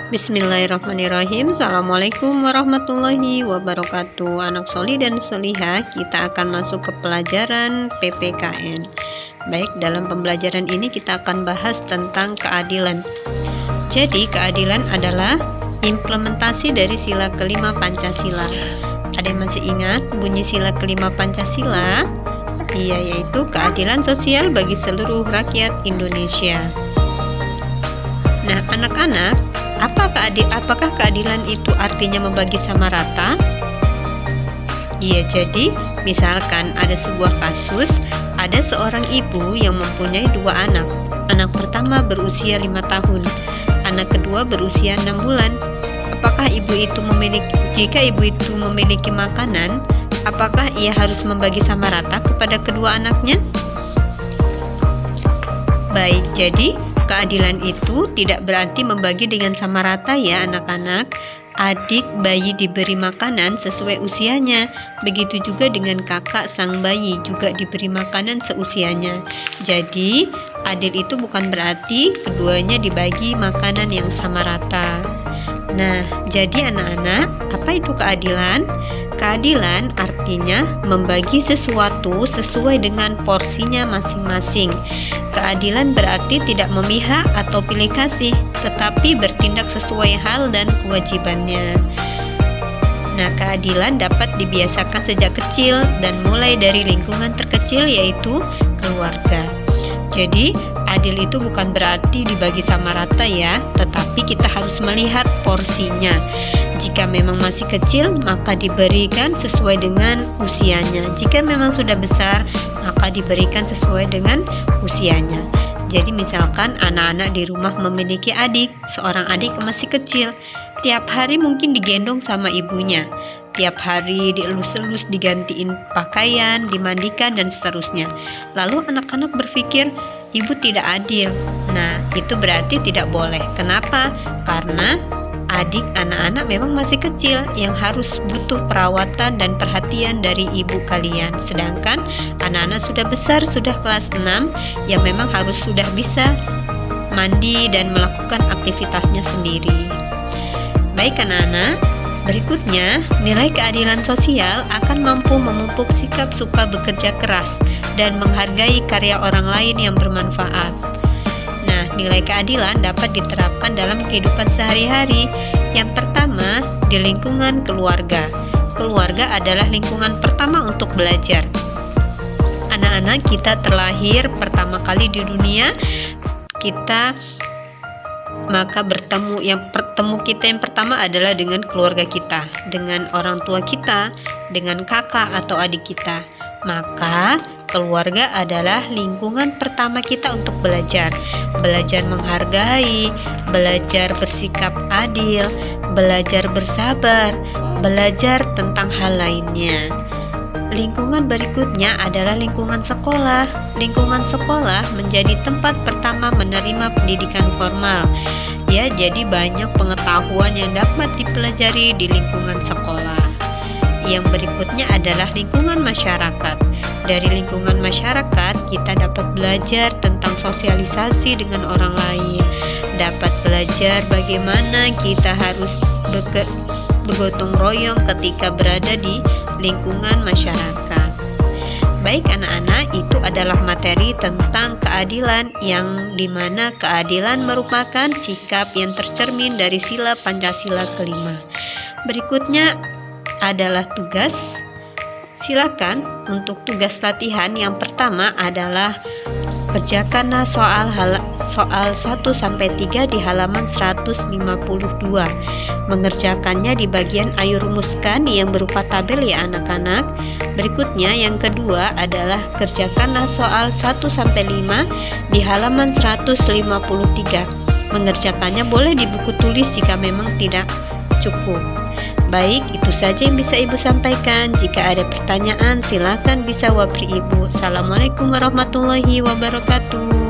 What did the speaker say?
Bismillahirrahmanirrahim. Assalamualaikum warahmatullahi wabarakatuh. Anak soli dan solihah, kita akan masuk ke pelajaran PPKN. Baik, dalam pembelajaran ini kita akan bahas tentang keadilan. Jadi keadilan adalah implementasi dari sila kelima Pancasila. Ada yang masih ingat bunyi sila kelima Pancasila? Iya, yaitu keadilan sosial bagi seluruh rakyat Indonesia. Nah, anak-anak, apakah keadilan itu artinya membagi sama rata? Iya, jadi misalkan ada sebuah kasus, ada seorang ibu yang mempunyai dua anak. Anak pertama berusia 5 tahun, anak kedua berusia 6 bulan. Apakah jika ibu itu memiliki makanan, apakah ia harus membagi sama rata kepada kedua anaknya? Baik, jadi keadilan itu tidak berarti membagi dengan sama rata ya anak-anak. Adik bayi diberi makanan sesuai usianya. Begitu juga dengan kakak sang bayi juga diberi makanan seusianya. Jadi adil itu bukan berarti keduanya dibagi makanan yang sama rata. Nah, jadi anak-anak, apa itu keadilan? Keadilan artinya membagi sesuatu sesuai dengan porsinya masing-masing. Keadilan berarti tidak memihak atau pilih kasih, tetapi bertindak sesuai hal dan kewajibannya. Nah, keadilan dapat dibiasakan sejak kecil dan mulai dari lingkungan terkecil, yaitu keluarga. Jadi, adil itu bukan berarti dibagi sama rata ya, tetapi kita harus melihat porsinya. Jika memang masih kecil, maka diberikan sesuai dengan usianya. Jika memang sudah besar, maka diberikan sesuai dengan usianya. Jadi misalkan anak-anak di rumah memiliki adik, seorang adik masih kecil, tiap hari mungkin digendong sama ibunya. Tiap hari dielus-elus, digantiin pakaian, dimandikan, dan seterusnya. Lalu anak-anak berpikir, ibu tidak adil. Nah, itu berarti tidak boleh. Kenapa? Karena adik anak-anak memang masih kecil yang harus butuh perawatan dan perhatian dari ibu kalian. Sedangkan anak-anak sudah besar, sudah kelas 6, yang memang harus sudah bisa mandi dan melakukan aktivitasnya sendiri. Baik anak-anak, berikutnya, nilai keadilan sosial akan mampu memupuk sikap suka bekerja keras dan menghargai karya orang lain yang bermanfaat. Nah, nilai keadilan dapat diterapkan dalam kehidupan sehari-hari. Yang pertama, di lingkungan keluarga. Keluarga adalah lingkungan pertama untuk belajar. Anak-anak kita terlahir pertama kali di dunia, maka bertemu kita yang pertama adalah dengan keluarga kita, dengan orang tua kita, dengan kakak atau adik kita. Maka keluarga adalah lingkungan pertama kita untuk belajar menghargai, belajar bersikap adil, belajar bersabar, belajar tentang hal lainnya. Lingkungan berikutnya adalah lingkungan sekolah. Lingkungan sekolah menjadi tempat pertama menerima pendidikan formal. Ya, jadi banyak pengetahuan yang dapat dipelajari di lingkungan sekolah. Yang berikutnya adalah lingkungan masyarakat. Dari lingkungan masyarakat, kita dapat belajar tentang sosialisasi dengan orang lain, dapat belajar bagaimana kita harus bergotong royong ketika berada di lingkungan masyarakat. Baik anak-anak, itu adalah materi tentang keadilan, yang dimana keadilan merupakan sikap yang tercermin dari sila Pancasila kelima. Berikutnya adalah tugas. Silakan untuk tugas latihan. Yang pertama adalah kerjakanlah soal 1-3 di halaman 152. Mengerjakannya di bagian ayo rumuskan yang berupa tabel ya anak-anak. Berikutnya yang kedua adalah kerjakanlah soal 1-5 di halaman 153. Mengerjakannya boleh di buku tulis jika memang tidak cukup. Baik, itu saja yang bisa Ibu sampaikan. Jika ada pertanyaan, silakan bisa wapri Ibu. Assalamualaikum warahmatullahi wabarakatuh.